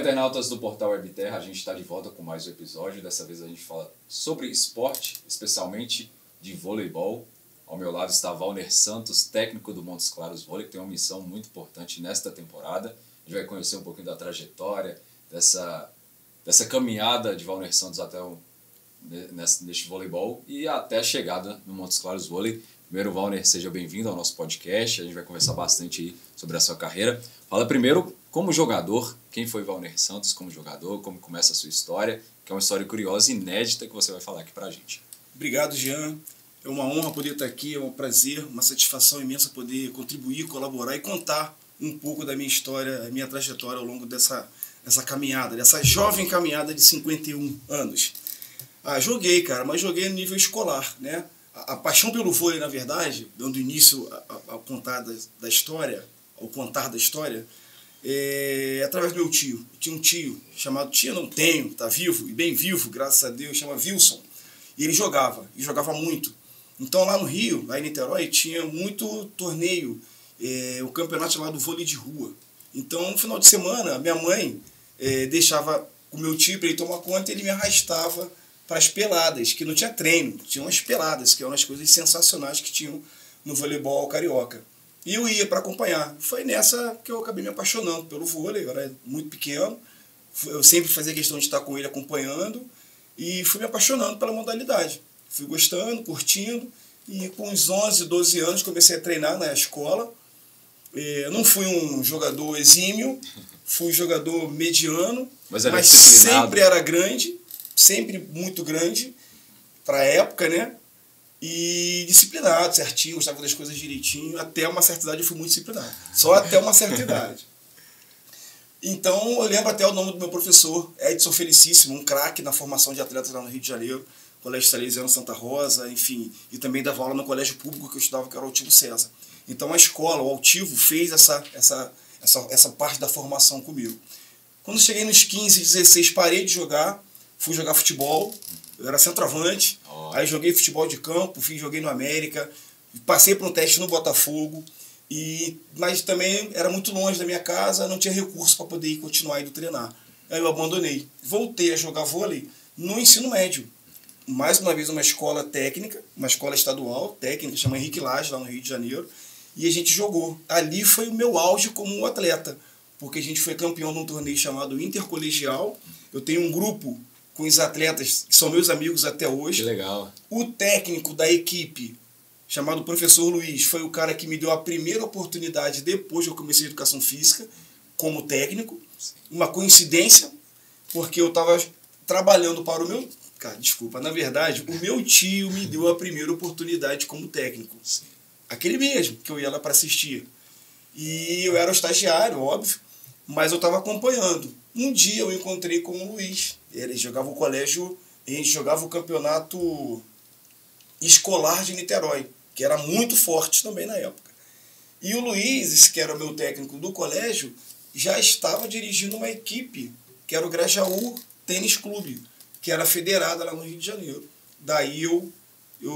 internautas do Portal Webterra, a gente está de volta com mais um episódio. Dessa vez a gente fala sobre esporte, especialmente de voleibol. Ao meu lado está Valner Santos, técnico do Montes Claros Vôlei, que tem uma missão muito importante nesta temporada. A gente vai conhecer um pouquinho da trajetória, dessa caminhada de Valner Santos até neste voleibol e até a chegada no Montes Claros Vôlei. Primeiro, Valner, seja bem-vindo ao nosso podcast. A gente vai conversar bastante aí sobre a sua carreira. Fala primeiro, como jogador, quem foi Valner Santos como jogador, como começa a sua história, que é uma história curiosa e inédita que você vai falar aqui pra gente. Obrigado, Jean. É uma honra poder estar aqui, é um prazer, uma satisfação imensa poder contribuir, colaborar e contar um pouco da minha história, a minha trajetória ao longo dessa caminhada, dessa jovem caminhada de 51 anos. Joguei, cara, mas joguei no nível escolar, né? A paixão pelo vôlei, na verdade, dando início ao contar da história, é através do meu tio. Eu tinha um tio chamado, não tenho, tá vivo, e bem vivo, graças a Deus, chama Wilson. E ele jogava muito. Então lá no Rio, lá em Niterói, tinha muito torneio, o campeonato chamado vôlei de rua. Então no final de semana, minha mãe deixava o meu tio para ele tomar conta e ele me arrastava para as peladas, que não tinha treino, tinham as peladas, que eram as coisas sensacionais que tinham no voleibol carioca. E eu ia para acompanhar. Foi nessa que eu acabei me apaixonando pelo vôlei, eu era muito pequeno, eu sempre fazia questão de estar com ele acompanhando, e fui me apaixonando pela modalidade. Fui gostando, curtindo, e com uns 11, 12 anos comecei a treinar na escola. Não fui um jogador exímio, fui um jogador mediano, mas sempre era grande, sempre muito grande para a época, né? E disciplinado, certinho, gostava das coisas direitinho. Até uma certa idade eu fui muito disciplinado. Só até uma certa idade. Então eu lembro até o nome do meu professor, Edson Felicíssimo, um craque na formação de atletas lá no Rio de Janeiro, Colégio Salesiano Santa Rosa, enfim, e também dava aula no colégio público que eu estudava, que era o Altivo César. Então a escola, o Altivo, fez essa parte da formação comigo. Quando cheguei nos 15, 16, parei de jogar, fui jogar futebol, eu era centroavante, aí joguei futebol de campo, joguei no América, passei por um teste no Botafogo, mas também era muito longe da minha casa, não tinha recurso para poder continuar indo treinar. Aí eu abandonei. Voltei a jogar vôlei no ensino médio. Mais uma vez uma escola técnica, uma escola estadual técnica, chama Henrique Lage, lá no Rio de Janeiro, e a gente jogou. Ali foi o meu auge como atleta, porque a gente foi campeão num torneio chamado Intercolegial. Eu tenho um grupo com os atletas que são meus amigos até hoje. Que legal. O técnico da equipe, chamado Professor Luiz, foi o cara que me deu a primeira oportunidade depois que eu comecei a educação física, como técnico. Uma coincidência, porque eu estava trabalhando para o meu... Cara, desculpa, na verdade, o meu tio me deu a primeira oportunidade como técnico. Aquele mesmo, que eu ia lá para assistir. E eu era o estagiário, óbvio, mas eu estava acompanhando. Um dia eu encontrei com o Luiz. Ele jogava o colégio, a gente jogava o campeonato escolar de Niterói, que era muito forte também na época. E o Luiz, que era o meu técnico do colégio, já estava dirigindo uma equipe, que era o Grajaú Tênis Clube, que era federada lá no Rio de Janeiro. Daí eu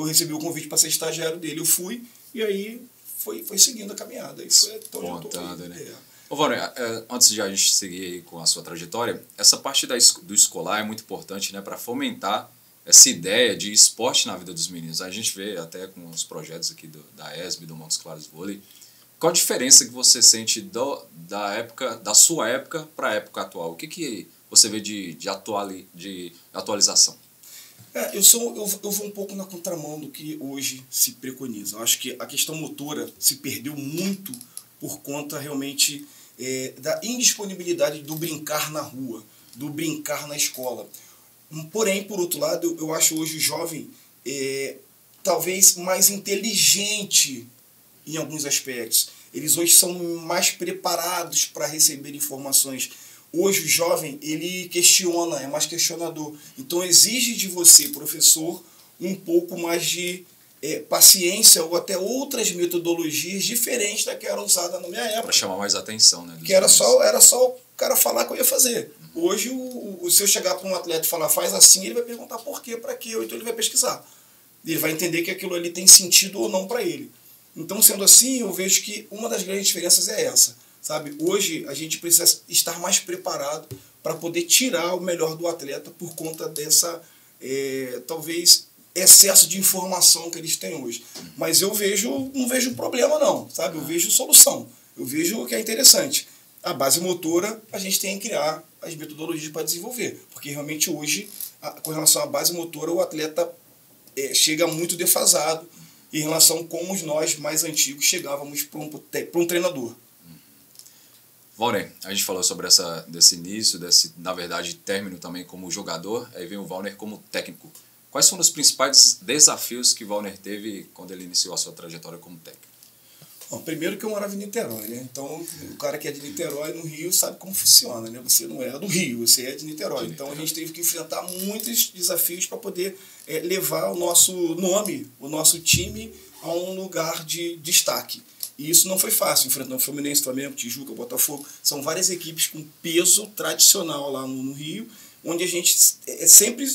recebi o convite para ser estagiário dele, eu fui, e aí foi seguindo a caminhada. Aí foi tão contando, né? Ô, Valner, antes de a gente seguir aí com a sua trajetória, essa parte do escolar é muito importante, né, para fomentar essa ideia de esporte na vida dos meninos. A gente vê até com os projetos aqui da ESB, do Montes Claros Vôlei. Qual a diferença que você sente da sua época para a época atual? O que você vê de atualização? Eu vou um pouco na contramão do que hoje se preconiza. Eu acho que a questão motora se perdeu muito por conta realmente da indisponibilidade do brincar na rua, do brincar na escola. Porém, por outro lado, eu acho hoje o jovem talvez mais inteligente em alguns aspectos. Eles hoje são mais preparados para receber informações. Hoje o jovem, ele questiona, é mais questionador. Então exige de você, professor, um pouco mais de paciência ou até outras metodologias diferentes da que era usada na minha época. Para chamar mais atenção, né? Que era só o cara falar que eu ia fazer. Hoje, se eu chegar para um atleta e falar, faz assim, ele vai perguntar por quê, para quê, ou então ele vai pesquisar. Ele vai entender que aquilo ali tem sentido ou não para ele. Então, sendo assim, eu vejo que uma das grandes diferenças é essa. Sabe? Hoje, a gente precisa estar mais preparado para poder tirar o melhor do atleta por conta dessa, talvez, excesso de informação que eles têm hoje. Mas eu não vejo problema não, sabe? Eu vejo solução. Eu vejo que é interessante. A base motora, a gente tem que criar as metodologias para desenvolver. Porque realmente hoje, com relação à base motora, o atleta chega muito defasado em relação a como nós, mais antigos, chegávamos para um treinador. Valner, a gente falou sobre desse início, na verdade, término também como jogador, aí vem o Valner como técnico. Quais foram os principais desafios que o Valner teve quando ele iniciou a sua trajetória como técnico? Bom, primeiro que eu morava em Niterói, né? Então, o cara que é de Niterói, no Rio, sabe como funciona, né? Você não é do Rio, você é de Niterói. Então, a gente teve que enfrentar muitos desafios para poder levar o nosso nome, o nosso time, a um lugar de destaque. E isso não foi fácil, enfrentando Fluminense, Flamengo, Tijuca, Botafogo. São várias equipes com peso tradicional lá no Rio, onde a gente sempre...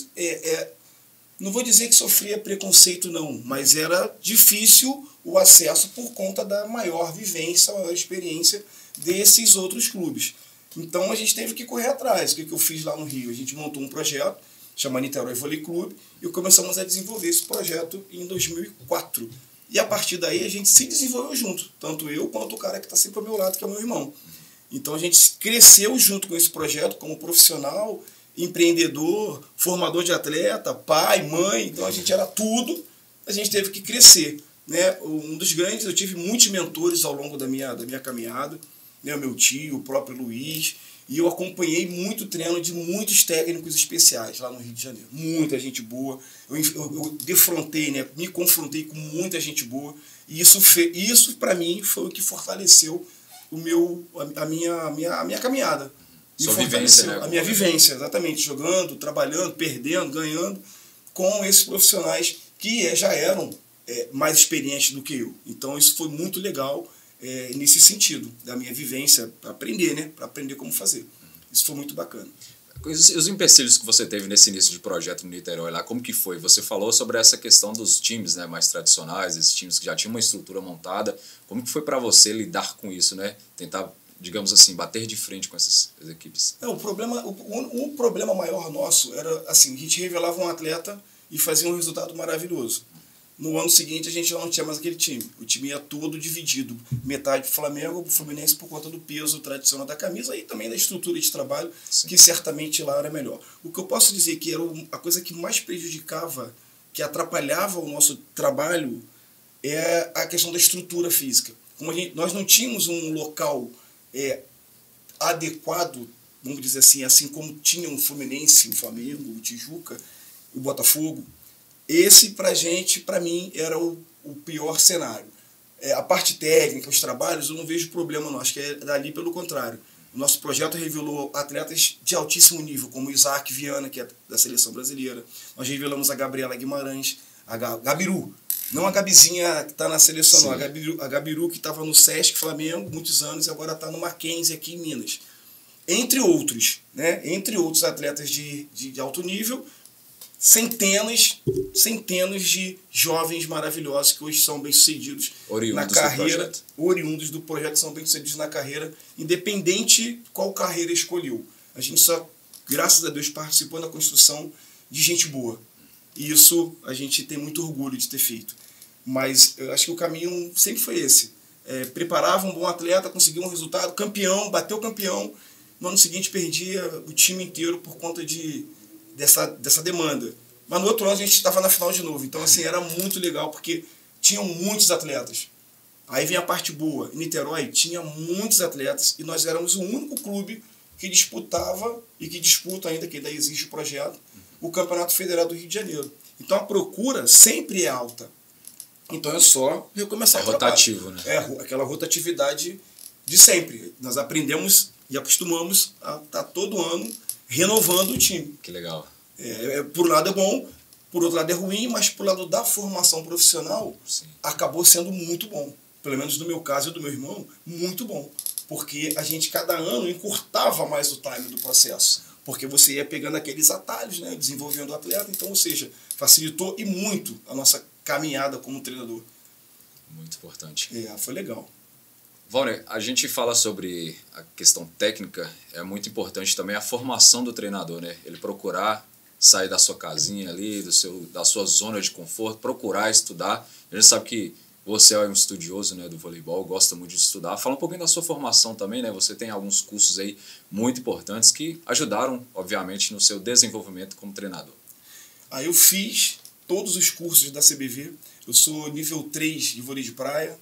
não vou dizer que sofria preconceito, não, mas era difícil o acesso por conta da maior vivência, maior experiência desses outros clubes. Então a gente teve que correr atrás. O que eu fiz lá no Rio? A gente montou um projeto, chamado Niterói Vôlei Clube, e começamos a desenvolver esse projeto em 2004. E a partir daí a gente se desenvolveu junto, tanto eu quanto o cara que está sempre ao meu lado, que é o meu irmão. Então a gente cresceu junto com esse projeto como profissional, empreendedor, formador de atleta, pai, mãe, então a gente era tudo, a gente teve que crescer. Né? Um dos grandes, eu tive muitos mentores ao longo da minha caminhada, né? O meu tio, o próprio Luiz, e eu acompanhei muito treino de muitos técnicos especiais lá no Rio de Janeiro. Muita gente boa, eu defrontei, né? Me confrontei com muita gente boa, e isso para mim foi o que fortaleceu a minha caminhada. Sua vivência, né? A minha vivência, exatamente, jogando, trabalhando, perdendo, ganhando, com esses profissionais que já eram mais experientes do que eu. Então isso foi muito legal nesse sentido, da minha vivência, para aprender, né? Para aprender como fazer. Isso foi muito bacana. Os empecilhos que você teve nesse início de projeto no Niterói lá, como que foi? Você falou sobre essa questão dos times, né, mais tradicionais, esses times que já tinham uma estrutura montada. Como que foi para você lidar com isso, né? Tentar, digamos assim, bater de frente com essas equipes? O problema maior nosso era assim, a gente revelava um atleta e fazia um resultado maravilhoso. No ano seguinte a gente já não tinha mais aquele time. O time ia todo dividido. Metade para o Flamengo, para o Fluminense, por conta do peso tradicional da camisa e também da estrutura de trabalho, sim, que certamente lá era melhor. O que eu posso dizer que era a coisa que mais prejudicava, que atrapalhava o nosso trabalho, é a questão da estrutura física. Como nós não tínhamos um local adequado, vamos dizer assim como tinha o Fluminense, o Flamengo, o Tijuca, o Botafogo. Esse, para mim, era o pior cenário. A parte técnica, os trabalhos, eu não vejo problema não. Acho que é dali pelo contrário. O nosso projeto revelou atletas de altíssimo nível, como o Isaac Viana, que é da seleção brasileira. Nós revelamos a Gabriela Guimarães, a Gabiru. Não a Gabizinha que está na seleção, não. A Gabiru que estava no Sesc Flamengo muitos anos e agora está no Mackenzie aqui em Minas. Entre outros, né? Entre outros atletas de alto nível, centenas de jovens maravilhosos que hoje são bem-sucedidos na carreira, oriundos do projeto, são bem-sucedidos na carreira, independente qual carreira escolheu. A gente só, graças a Deus, participou da construção de gente boa. E isso a gente tem muito orgulho de ter feito. Mas eu acho que o caminho sempre foi esse. Preparava um bom atleta, conseguia um resultado, campeão, bateu campeão. No ano seguinte perdia o time inteiro por conta dessa demanda. Mas no outro ano a gente estava na final de novo. Então, assim, era muito legal, porque tinham muitos atletas. Aí vem a parte boa. Em Niterói tinha muitos atletas e nós éramos o único clube que disputava e que disputa ainda, que ainda existe o projeto, o Campeonato Federal do Rio de Janeiro. Então a procura sempre é alta. Então é só recomeçar o trabalho. Rotativo, né? Aquela rotatividade de sempre. Nós aprendemos e acostumamos a estar todo ano renovando o time. Que legal. Por um lado é bom, por outro lado é ruim, mas por lado da formação profissional, sim, acabou sendo muito bom. Pelo menos no meu caso e do meu irmão, muito bom. Porque a gente cada ano encurtava mais o time do processo. Porque você ia pegando aqueles atalhos, né, desenvolvendo o atleta. Então, ou seja, facilitou e muito a nossa caminhada como treinador. Muito importante. Foi legal. Valner, a gente fala sobre a questão técnica, é muito importante também a formação do treinador, né? Ele procurar sair da sua casinha ali, da sua zona de conforto, procurar estudar. A gente sabe que você é um estudioso, né, do voleibol, gosta muito de estudar. Fala um pouquinho da sua formação também, né? Você tem alguns cursos aí muito importantes que ajudaram, obviamente, no seu desenvolvimento como treinador. Aí eu fiz todos os cursos da CBV. Eu sou nível 3 de vôlei de praia.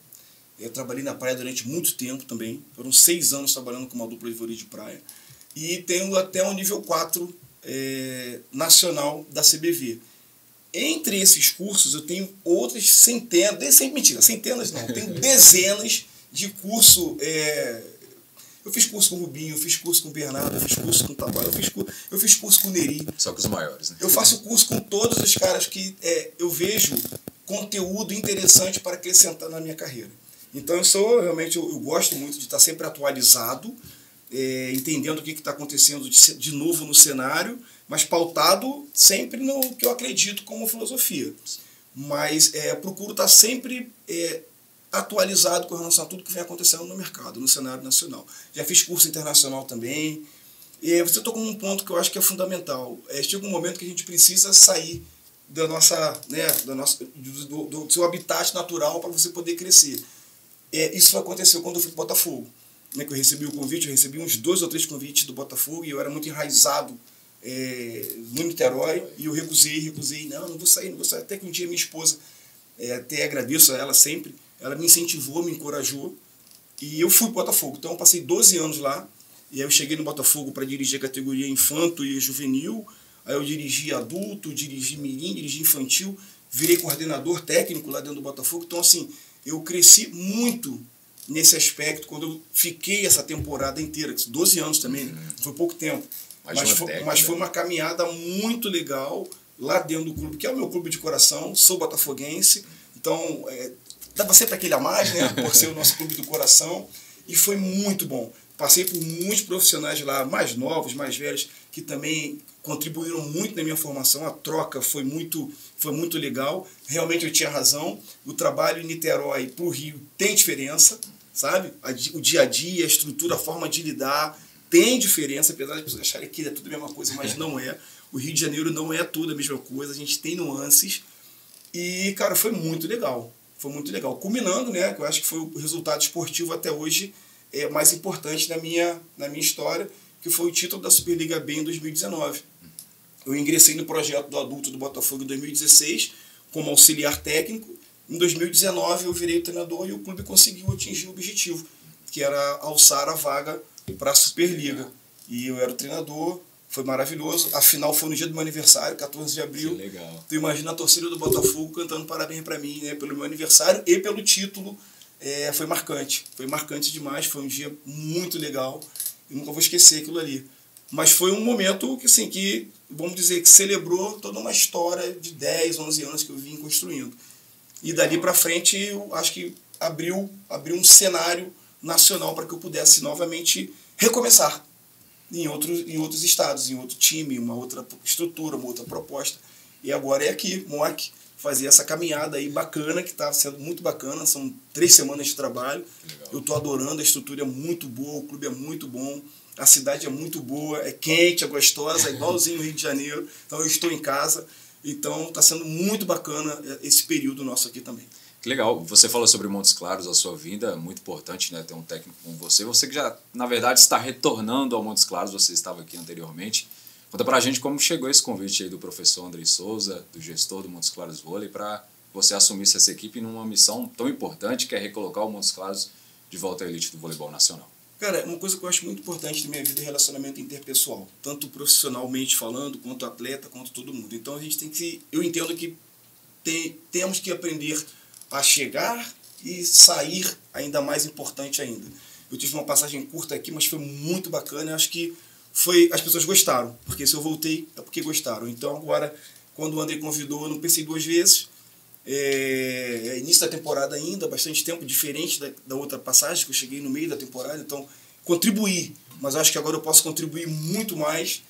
Eu trabalhei na praia durante muito tempo também. Foram 6 anos trabalhando com uma dupla de vôlei de praia. E tenho até o nível 4 nacional da CBV. Entre esses cursos eu tenho outras centenas, centenas não, tenho dezenas de curso. Eu fiz curso com o Rubinho, eu fiz curso com o Bernardo, eu fiz curso com o Tabar, eu fiz curso com o Neri. Só com os maiores, né? Eu faço curso com todos os caras que eu vejo conteúdo interessante para acrescentar na minha carreira. Então eu gosto muito de estar sempre atualizado, entendendo o que está acontecendo de novo no cenário, mas pautado sempre no que eu acredito como filosofia. Mas procuro estar sempre atualizado com relação a tudo que vem acontecendo no mercado, no cenário nacional. Já fiz curso internacional também. E você tocou num ponto que eu acho que é fundamental. Chega um momento que a gente precisa sair da do seu habitat natural para você poder crescer. Isso aconteceu quando eu fui para o Botafogo. Né, que eu recebi o convite, eu recebi uns 2 ou 3 convites do Botafogo e eu era muito enraizado no Niterói e eu recusei, não vou sair, até que um dia minha esposa, até agradeço a ela sempre, ela me incentivou, me encorajou e eu fui para o Botafogo. Então eu passei 12 anos lá e aí eu cheguei no Botafogo para dirigir a categoria infanto e juvenil, aí eu dirigi adulto, dirigi mirim, dirigi infantil, virei coordenador técnico lá dentro do Botafogo. Então assim, eu cresci muito nesse aspecto quando eu fiquei essa temporada inteira, 12 anos também, né? Foi pouco tempo, mas foi uma caminhada muito legal lá dentro do clube, que é o meu clube de coração, sou botafoguense, então dava sempre aquele a mais, né, por ser o nosso clube do coração, e foi muito bom. Passei por muitos profissionais lá, mais novos, mais velhos, que também contribuíram muito na minha formação. A troca foi muito legal. Realmente eu tinha razão. O trabalho em Niterói para o Rio tem diferença, sabe? O dia a dia, a estrutura, a forma de lidar tem diferença, apesar das pessoas acharem que é tudo a mesma coisa, mas não é. O Rio de Janeiro não é tudo a mesma coisa, a gente tem nuances. E, cara, foi muito legal. Foi muito legal. Culminando, né, que eu acho que foi o resultado esportivo até hoje mais importante na minha história, que foi o título da Superliga B em 2019. Eu ingressei no projeto do adulto do Botafogo em 2016 como auxiliar técnico. Em 2019 eu virei o treinador e o clube conseguiu atingir o objetivo, que era alçar a vaga para a Superliga. E eu era o treinador, foi maravilhoso. A final foi no dia do meu aniversário, 14 de abril. Que legal. Tu imagina a torcida do Botafogo cantando parabéns para mim, né, pelo meu aniversário e pelo título. Foi marcante demais, foi um dia muito legal, eu nunca vou esquecer aquilo ali. Mas foi um momento que, assim, que, vamos dizer, que celebrou toda uma história de 10, 11 anos que eu vim construindo. E dali para frente, eu acho que abriu um cenário nacional para que eu pudesse novamente recomeçar em outros estados, em outro time, uma outra estrutura, uma outra proposta. E agora é aqui, Moac, fazer essa caminhada aí bacana, que está sendo muito bacana. São 3 semanas de trabalho. Legal. Eu estou adorando, a estrutura é muito boa, o clube é muito bom, a cidade é muito boa, é quente, é gostosa, é igualzinho no Rio de Janeiro. Então eu estou em casa. Então está sendo muito bacana esse período nosso aqui também. Que legal. Você falou sobre Montes Claros, a sua vinda, muito importante, né, ter um técnico como você. Você que já, na verdade, está retornando ao Montes Claros, você estava aqui anteriormente. Conta pra gente como chegou esse convite aí do professor Andrei Souza, do gestor do Montes Claros Vôlei, para você assumisse essa equipe numa missão tão importante que é recolocar o Montes Claros de volta à elite do voleibol nacional. Cara, uma coisa que eu acho muito importante na minha vida é relacionamento interpessoal, tanto profissionalmente falando, quanto atleta, quanto todo mundo. Então a gente tem que, eu entendo que temos que aprender a chegar e sair ainda mais importante ainda. Eu tive uma passagem curta aqui, mas foi muito bacana, eu acho que as pessoas gostaram, porque se eu voltei é porque gostaram. Então agora, quando o André convidou, eu não pensei 2 vezes. Início da temporada ainda, bastante tempo, diferente da outra passagem, que eu cheguei no meio da temporada, então contribuí, mas acho que agora eu posso contribuir muito mais.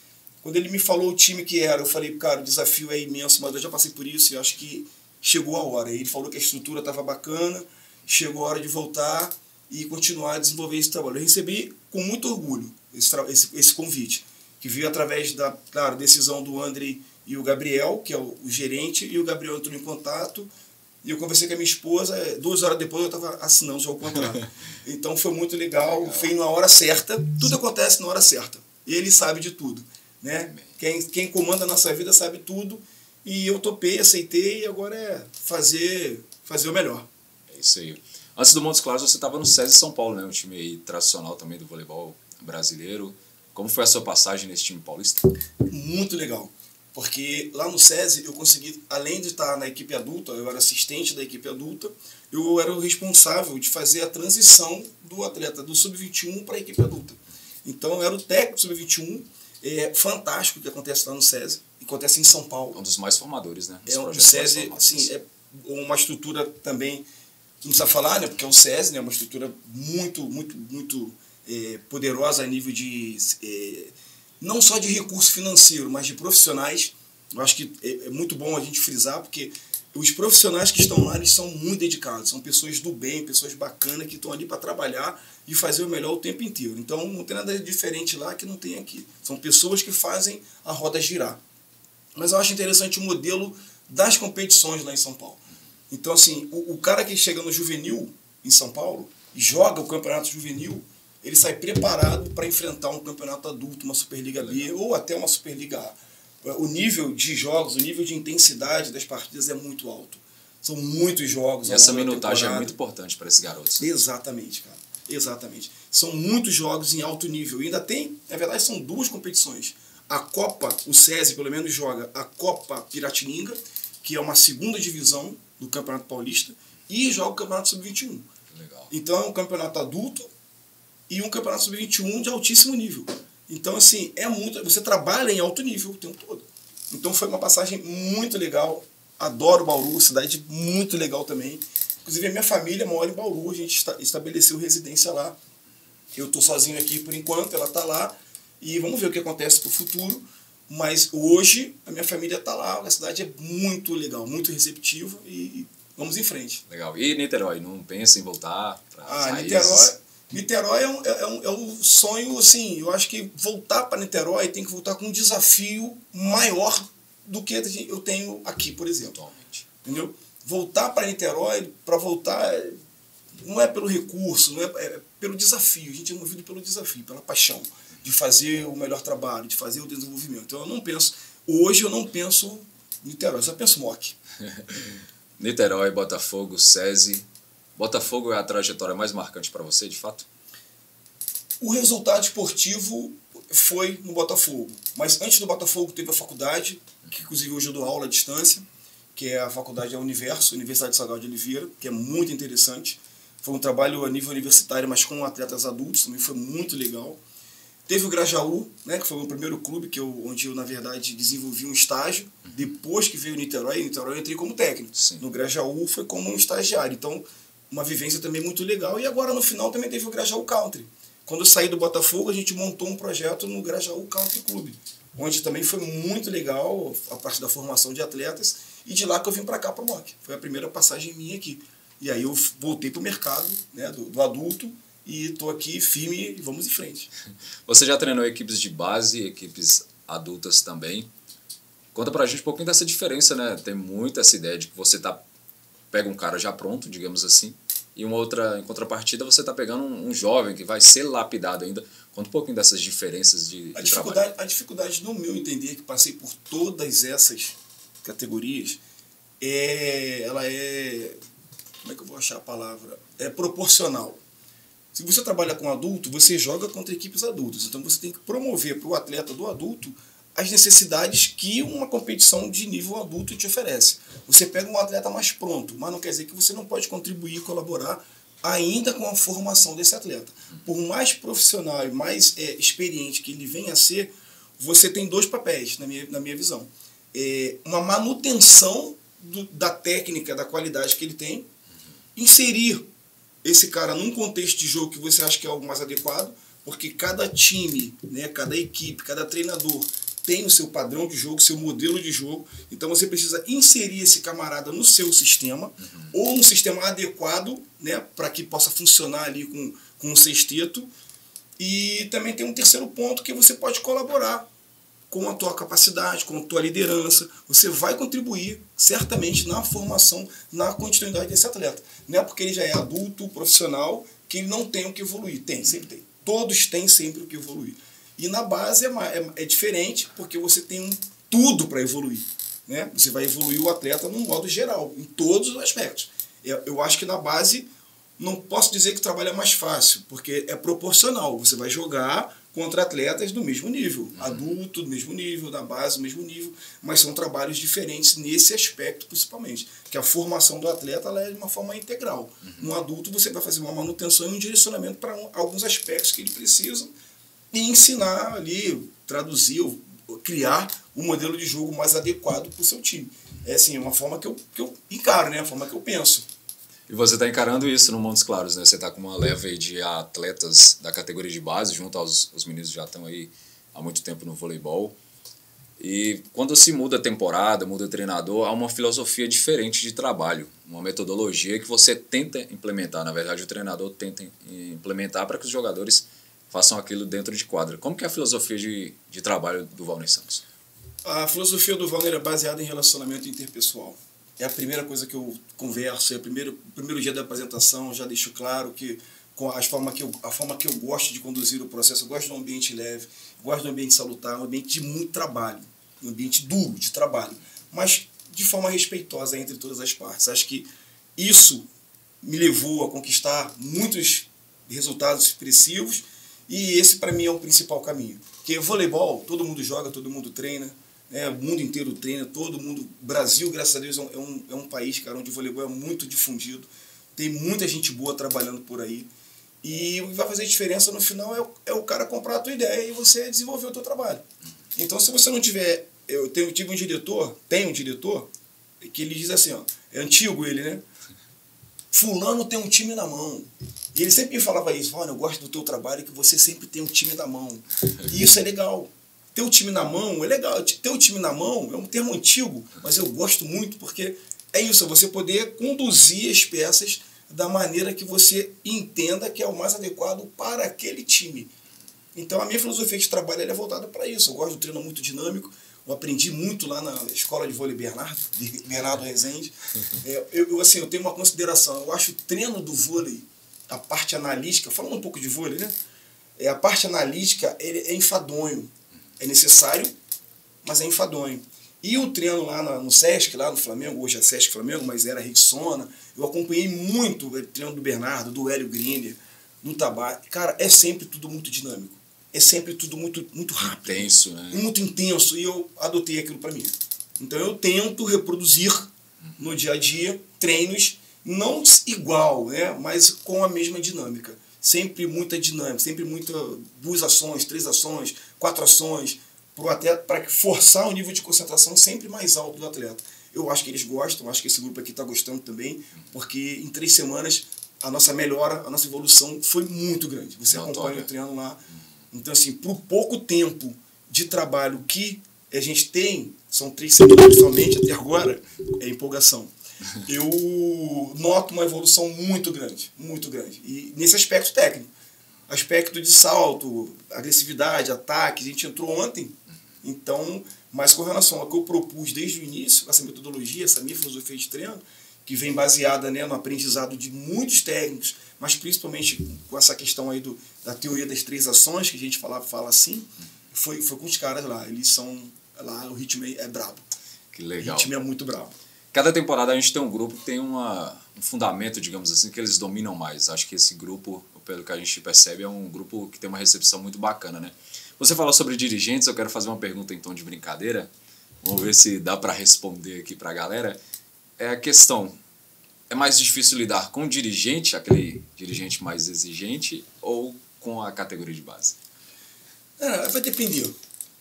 Quando ele me falou o time que era, eu falei, cara, o desafio é imenso, mas eu já passei por isso e acho que chegou a hora. Ele falou que a estrutura estava bacana, chegou a hora de voltar e continuar a desenvolver esse trabalho. Eu recebi com muito orgulho esse convite, que veio através da, claro, decisão do André e o Gabriel, que é o gerente, e o Gabriel entrou em contato, e eu conversei com a minha esposa, 2 horas depois eu estava assinando já o contrato. Então foi muito legal, foi na hora certa, tudo acontece na hora certa. Ele sabe de tudo, né? Quem comanda a nossa vida sabe tudo, e eu topei, aceitei, e agora é fazer o melhor. É isso aí. Antes do Montes Claros você estava no SESI São Paulo, né? Um time aí tradicional também do voleibol brasileiro. Como foi a sua passagem nesse time paulista? Muito legal. Porque lá no SESI eu consegui, além de estar na equipe adulta, eu era assistente da equipe adulta, eu era o responsável de fazer a transição do atleta do Sub-21 para a equipe adulta. Então eu era o técnico do Sub-21, fantástico que acontece lá no SESI, acontece em São Paulo. Um dos mais formadores, né? O SESI assim, é uma estrutura também, não precisa falar, né? Porque é o SESI, né? Uma estrutura muito poderosa a nível de... não só de recurso financeiro, mas de profissionais. Eu acho que é muito bom a gente frisar, porque os profissionais que estão lá, eles são muito dedicados, são pessoas do bem, pessoas bacanas, que estão ali para trabalhar e fazer o melhor o tempo inteiro. Então não tem nada diferente lá que não tem aqui. São pessoas que fazem a roda girar. Mas eu acho interessante o modelo das competições lá em São Paulo. Então assim, o cara que chega no juvenil em São Paulo e joga o campeonato juvenil, ele sai preparado para enfrentar um campeonato adulto, uma Superliga B ou até uma Superliga A. O nível de jogos, o nível de intensidade das partidas é muito alto. São muitos jogos. E essa minutagem é muito importante para esses garotos. Né? Exatamente, cara. Exatamente. São muitos jogos em alto nível. E ainda tem, na verdade, são 2 competições. A Copa, o SESI pelo menos joga a Copa Piratininga, que é uma 2ª divisão do Campeonato Paulista, e joga o Campeonato Sub-21. Legal. Então é um campeonato adulto e um campeonato sub-21 de altíssimo nível. Então, assim, você trabalha em alto nível o tempo todo. Então foi uma passagem muito legal. Adoro Bauru, cidade muito legal também. Inclusive a minha família mora em Bauru, a gente estabeleceu residência lá. Eu estou sozinho aqui por enquanto, ela está lá. E vamos ver o que acontece para o futuro. Mas hoje a minha família está lá, a cidade é muito legal, muito receptiva e vamos em frente. Legal. E Niterói, não pensa em voltar para as raízes? Niterói é um sonho, assim, eu acho que voltar para Niterói tem que voltar com um desafio maior do que eu tenho aqui, por exemplo. Atualmente. Entendeu? Voltar para Niterói, para voltar, não é pelo recurso, é pelo desafio. A gente é movido pelo desafio, pela paixão de fazer o melhor trabalho, de fazer o desenvolvimento. Então hoje eu não penso em Niterói, eu só penso MOC. Niterói, Botafogo, SESI. Botafogo é a trajetória mais marcante para você, de fato? O resultado esportivo foi no Botafogo. Mas antes do Botafogo teve a faculdade, que inclusive hoje eu dou aula à distância, que é a faculdade Universidade de Salgado de Oliveira, que é muito interessante. Foi um trabalho a nível universitário, mas com atletas adultos, também foi muito legal. Teve o Grajaú, né, que foi o primeiro clube onde eu, na verdade, desenvolvi um estágio. Depois que veio o Niterói eu entrei como técnico. Sim. No Grajaú foi como um estagiário. Então, uma vivência também muito legal. E agora, no final, também teve o Grajaú Country. Quando eu saí do Botafogo, a gente montou um projeto no Grajaú Country Clube, onde também foi muito legal a parte da formação de atletas. E de lá que eu vim para cá, para o MOC. Foi a primeira passagem minha aqui. E aí eu voltei para o mercado, né, do adulto, e estou aqui firme e vamos em frente. Você já treinou equipes de base, equipes adultas também. Conta pra gente um pouquinho dessa diferença, né? Tem muito essa ideia de que você pega um cara já pronto, digamos assim, e em contrapartida você está pegando um jovem que vai ser lapidado ainda. Conta um pouquinho dessas diferenças de trabalho. A dificuldade, no meu entender, que passei por todas essas categorias, ela é... Como é que eu vou achar a palavra? É proporcional. Se você trabalha com adulto, você joga contra equipes adultas. Então você tem que promover para o atleta do adulto as necessidades que uma competição de nível adulto te oferece. Você pega um atleta mais pronto, mas não quer dizer que você não pode contribuir e colaborar ainda com a formação desse atleta. Por mais profissional e mais experiente que ele venha a ser, você tem 2 papéis, na minha visão. Uma manutenção da técnica, da qualidade que ele tem, inserir esse cara num contexto de jogo que você acha que é algo mais adequado, porque cada time, né, cada equipe, cada treinador tem o seu padrão de jogo, seu modelo de jogo. Então você precisa inserir esse camarada no seu sistema, ou no sistema adequado, né, para que possa funcionar ali com o sexteto. E também tem um terceiro ponto que você pode colaborar com a tua capacidade, com a tua liderança. Você vai contribuir certamente na formação, na continuidade desse atleta. Não é porque ele já é adulto, profissional, que ele não tem o que evoluir. Tem, sempre tem. Todos têm sempre o que evoluir. E na base é diferente, porque você tem tudo para evoluir, né? Você vai evoluir o atleta no modo geral, em todos os aspectos. Eu acho que na base, não posso dizer que o trabalho é mais fácil, porque é proporcional. Você vai jogar contra atletas do mesmo nível, adulto do mesmo nível, da base do mesmo nível, mas são trabalhos diferentes nesse aspecto principalmente, que a formação do atleta ela é de uma forma integral. No adulto você vai fazer uma manutenção e um direcionamento para alguns aspectos que ele precisa e ensinar ali, traduzir, criar um modelo de jogo mais adequado para o seu time. É assim, uma forma que eu encaro, né? A forma que eu penso. E você está encarando isso no Montes Claros, né? Você está com uma leva aí de atletas da categoria de base, junto aos meninos que já estão aí há muito tempo no voleibol. E quando se muda a temporada, muda o treinador, há uma filosofia diferente de trabalho, uma metodologia que você tenta implementar. Na verdade, o treinador tenta implementar para que os jogadores façam aquilo dentro de quadra. Como que é a filosofia de trabalho do Valner Santos? A filosofia do Valner é baseada em relacionamento interpessoal. É a primeira coisa que eu converso, é o primeiro dia da apresentação, já deixo claro que com a forma que eu gosto de conduzir o processo, eu gosto de um ambiente leve, gosto de um ambiente salutar, um ambiente de muito trabalho, um ambiente duro de trabalho, mas de forma respeitosa entre todas as partes. Acho que isso me levou a conquistar muitos resultados expressivos e esse para mim é o principal caminho. Porque voleibol, todo mundo joga, todo mundo treina, o mundo inteiro treina, todo mundo. Brasil, graças a Deus, é um país, cara, onde o voleibol é muito difundido. Tem muita gente boa trabalhando por aí. E o que vai fazer diferença no final é o cara comprar a tua ideia e você desenvolver o teu trabalho. Então, se você não tiver... tenho um diretor que ele diz assim, ó, é antigo ele, né? Fulano tem um time na mão. E ele sempre me falava isso, olha, eu gosto do teu trabalho, que você sempre tem um time na mão. E isso é legal. Ter o time na mão é legal. Ter o time na mão é um termo antigo, mas eu gosto muito porque é isso, é você poder conduzir as peças da maneira que você entenda que é o mais adequado para aquele time. Então a minha filosofia de trabalho é voltada para isso. Eu gosto do treino muito dinâmico. Eu aprendi muito lá na escola de vôlei Bernardo Rezende. Eu tenho uma consideração. Eu acho o treino do vôlei, a parte analítica, falando um pouco de vôlei, né? A parte analítica é enfadonho. É necessário, mas é enfadonho. E o treino lá no Sesc, lá no Flamengo, hoje é Sesc Flamengo, mas era Rexona, eu acompanhei muito o treino do Bernardo, do Hélio Griner, do Tabá. Cara, é sempre tudo muito dinâmico. É sempre tudo muito, muito rápido. Intenso, né? Muito intenso, e eu adotei aquilo para mim. Então eu tento reproduzir no dia a dia treinos, não igual, né, mas com a mesma dinâmica. Sempre muita dinâmica, sempre 2 ações, 3 ações, 4 ações, para forçar o nível de concentração sempre mais alto do atleta. Eu acho que eles gostam, acho que esse grupo aqui está gostando também, porque em 3 semanas a nossa melhora, a nossa evolução foi muito grande. Você acompanha o treino lá. Então, assim, por pouco tempo de trabalho que a gente tem, são 3 semanas somente até agora, é empolgação. Eu noto uma evolução muito grande, muito grande. E nesse aspecto técnico, aspecto de salto, agressividade, ataque, a gente entrou ontem, então, mas com relação ao que eu propus desde o início, essa metodologia, essa minha filosofia de treino, que vem baseada, né, no aprendizado de muitos técnicos, mas principalmente com essa questão aí da teoria das 3 ações, que a gente fala assim, foi com os caras lá, eles são, lá o ritmo é brabo. Que legal. O ritmo é muito brabo. Cada temporada a gente tem um grupo que tem um fundamento, digamos assim, que eles dominam mais. Acho que esse grupo, pelo que a gente percebe, é um grupo que tem uma recepção muito bacana, né? Você falou sobre dirigentes, eu quero fazer uma pergunta em tom de brincadeira. Vamos ver se dá para responder aqui para a galera. É a questão, é mais difícil lidar com o dirigente, aquele dirigente mais exigente, ou com a categoria de base? Vai depender.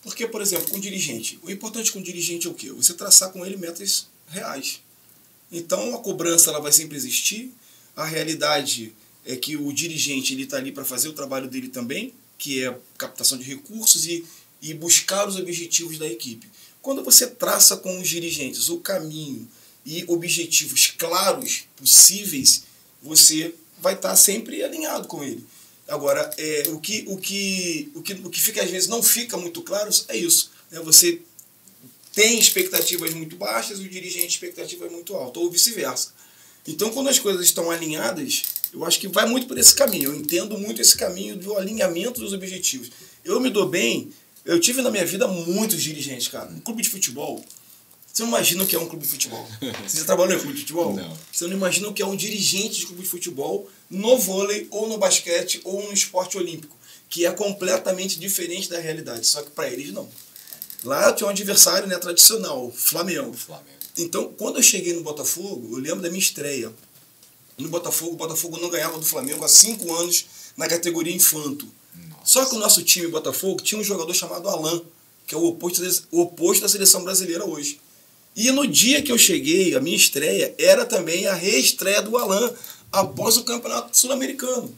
Porque, por exemplo, com o dirigente, o importante com o dirigente é o quê? Você traçar com ele metas reais. Então a cobrança ela vai sempre existir. A realidade é que o dirigente ele está ali para fazer o trabalho dele também, que é captação de recursos, e e buscar os objetivos da equipe. Quando você traça com os dirigentes o caminho e objetivos claros, possíveis, você vai estar sempre alinhado com ele. Agora, o que fica, às vezes não fica muito claro é isso. Você tem expectativas muito baixas e o dirigente expectativas muito altas, ou vice-versa. Então, quando as coisas estão alinhadas, eu acho que vai muito por esse caminho. Eu entendo muito esse caminho do alinhamento dos objetivos. Eu me dou bem. Eu tive na minha vida muitos dirigentes, cara. Um clube de futebol, você não imagina o que é um clube de futebol. Você já trabalhou em clube de futebol? Não. Você não imagina o que é um dirigente de clube de futebol no vôlei, ou no basquete, ou no esporte olímpico, que é completamente diferente da realidade. Só que para eles, não. Lá tinha um adversário, né, tradicional, o Flamengo. Então, quando eu cheguei no Botafogo, eu lembro da minha estreia. No Botafogo, o Botafogo não ganhava do Flamengo há 5 anos na categoria infanto. Nossa. Só que o nosso time Botafogo tinha um jogador chamado Alain, que é o oposto da seleção brasileira hoje. E no dia que eu cheguei, a minha estreia era também a reestreia do Alain após o Campeonato Sul-Americano.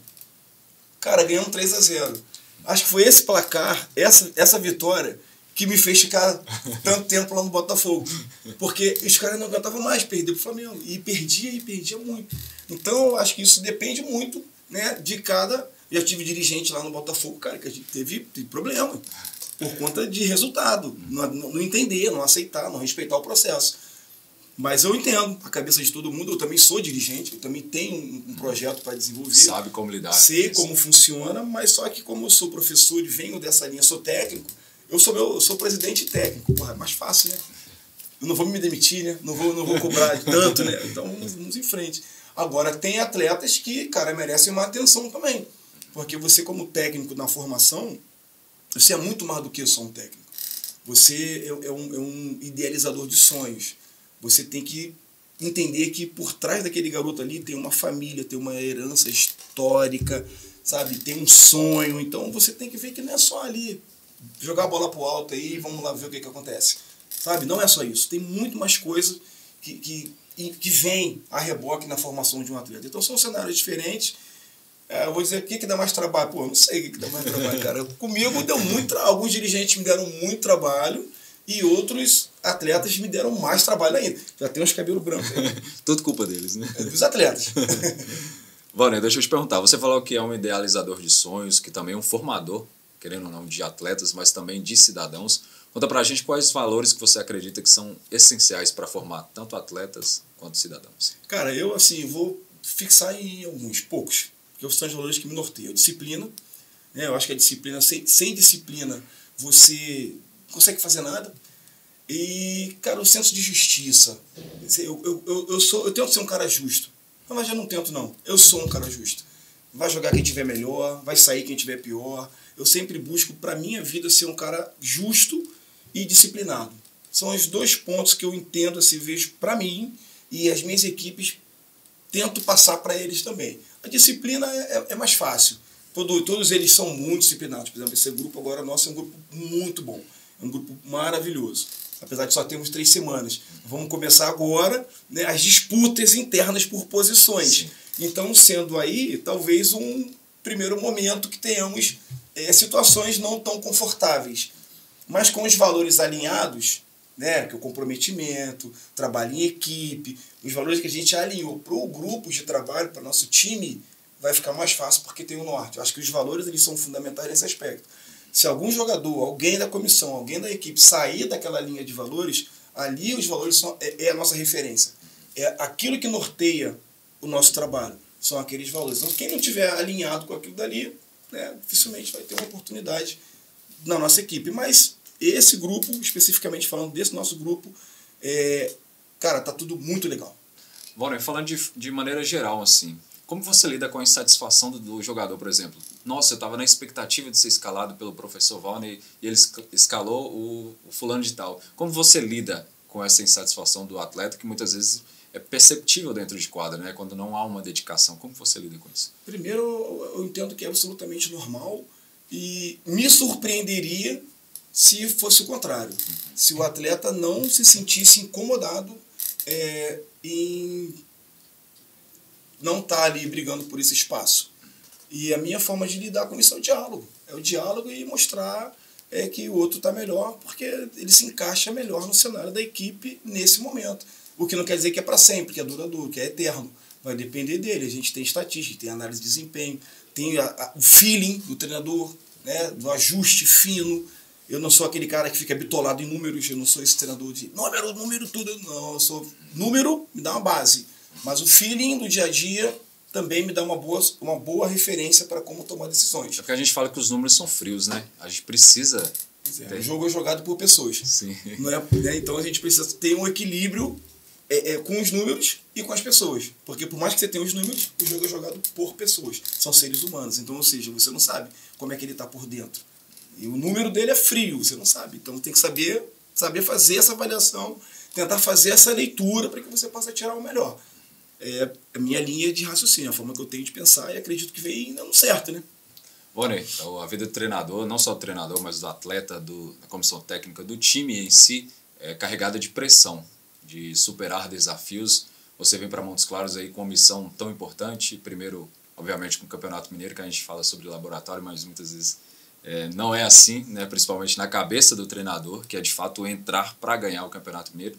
Cara, ganhamos 3-0. Acho que foi esse placar, essa vitória, que me fez ficar tanto tempo lá no Botafogo. Porque os caras não aguentavam mais perder pro Flamengo. E perdia muito. Então, eu acho que isso depende muito, né, de cada... Já tive dirigente lá no Botafogo, cara, que a gente teve problema. Por conta de resultado. Não entender, não aceitar, não respeitar o processo. Mas eu entendo a cabeça de todo mundo. Eu também sou dirigente, eu também tenho um projeto para desenvolver. Sabe como lidar. Sei como funciona, mas só que como eu sou professor e venho dessa linha, sou técnico, eu sou presidente técnico. Porra, é mais fácil, né? Eu não vou me demitir, né? Não vou cobrar tanto, né? Então vamos em frente. Agora, tem atletas que, cara, merecem uma atenção também. Porque você, como técnico na formação, você é muito mais do que só um técnico. Você é um idealizador de sonhos. Você tem que entender que por trás daquele garoto ali tem uma família, tem uma herança histórica, sabe? Tem um sonho. Então você tem que ver que não é só ali jogar a bola pro alto aí e vamos lá ver o que acontece. Sabe? Não é só isso. Tem muito mais coisas que vem a reboque na formação de um atleta. Então são cenários diferentes. Eu vou dizer, o que dá mais trabalho? Pô, eu não sei o que dá mais trabalho, cara. Comigo deu muito trabalho. Alguns dirigentes me deram muito trabalho e outros atletas me deram mais trabalho ainda. Já tem uns cabelos brancos. Tudo culpa deles, né? Dos atletas. Valner, deixa eu te perguntar. Você falou que é um idealizador de sonhos, que também é um formador, querendo ou não, de atletas, mas também de cidadãos. Conta pra gente quais valores que você acredita que são essenciais para formar tanto atletas quanto cidadãos. Cara, eu assim vou fixar em alguns, poucos. Porque são os valores que me norteiam. A disciplina, né? Eu acho que a disciplina, sem disciplina, você não consegue fazer nada. E, cara, o senso de justiça. Eu tento ser um cara justo. Mas já não tento, não. Eu sou um cara justo. Vai jogar quem tiver melhor, vai sair quem tiver pior. Eu sempre busco, pra minha vida, ser um cara justo e disciplinado. São os 2 pontos que eu entendo, assim, vejo pra mim e as minhas equipes tento passar para eles também. A disciplina é mais fácil. Todos eles são muito disciplinados. Por exemplo, esse grupo agora nosso é um grupo muito bom. É um grupo maravilhoso. Apesar de só termos 3 semanas. Vamos começar agora, né, as disputas internas por posições. Sim. Então, sendo aí, talvez um primeiro momento que tenhamos situações não tão confortáveis. Mas com os valores alinhados, né, que é o comprometimento, trabalho em equipe, os valores que a gente alinhou para o grupo de trabalho, para o nosso time, vai ficar mais fácil porque tem o norte. Eu acho que os valores eles são fundamentais nesse aspecto. Se algum jogador, alguém da comissão, alguém da equipe sair daquela linha de valores, ali os valores é a nossa referência. É aquilo que norteia o nosso trabalho. São aqueles valores. Então, quem não tiver alinhado com aquilo dali, né, dificilmente vai ter uma oportunidade na nossa equipe. Mas esse grupo, especificamente falando desse nosso grupo, cara, tá tudo muito legal. Valner, falando de maneira geral, assim, como você lida com a insatisfação do jogador, por exemplo? Nossa, eu estava na expectativa de ser escalado pelo professor Valner e ele escalou o fulano de tal. Como você lida com essa insatisfação do atleta, que muitas vezes é perceptível dentro de quadra, né? Quando não há uma dedicação? Como você lida com isso? Primeiro, eu entendo que é absolutamente normal e me surpreenderia se fosse o contrário. Se o atleta não se sentisse incomodado em não estar ali brigando por esse espaço. E a minha forma de lidar com isso é o diálogo. É o diálogo e mostrar é que o outro está melhor porque ele se encaixa melhor no cenário da equipe nesse momento. O que não quer dizer que é para sempre, que é duradouro, que é eterno. Vai depender dele. A gente tem estatística, tem análise de desempenho, tem o feeling do treinador, né, do ajuste fino. Eu não sou aquele cara que fica bitolado em números, eu não sou esse treinador de número tudo. Não, eu sou número, me dá uma base. Mas o feeling do dia a dia também me dá uma boa referência para como tomar decisões. É porque a gente fala que os números são frios, né? A gente precisa... O jogo é jogado por pessoas. Sim. Não é, né? Então a gente precisa ter um equilíbrio com os números e com as pessoas. Porque por mais que você tenha os números, o jogo é jogado por pessoas. São seres humanos. Então, ou seja, você não sabe como é que ele está por dentro. E o número dele é frio, você não sabe. Então tem que saber fazer essa avaliação, tentar fazer essa leitura para que você possa tirar o melhor. É a minha linha de raciocínio, a forma que eu tenho de pensar, e acredito que vem dando certo, né? Rony, a vida do treinador, não só do treinador, mas do atleta, da comissão técnica, do time em si, é carregada de pressão, de superar desafios. Você vem para Montes Claros aí com uma missão tão importante, primeiro, obviamente, com o Campeonato Mineiro, que a gente fala sobre laboratório, mas muitas vezes não é assim, né? Principalmente na cabeça do treinador, que é de fato entrar para ganhar o Campeonato Mineiro.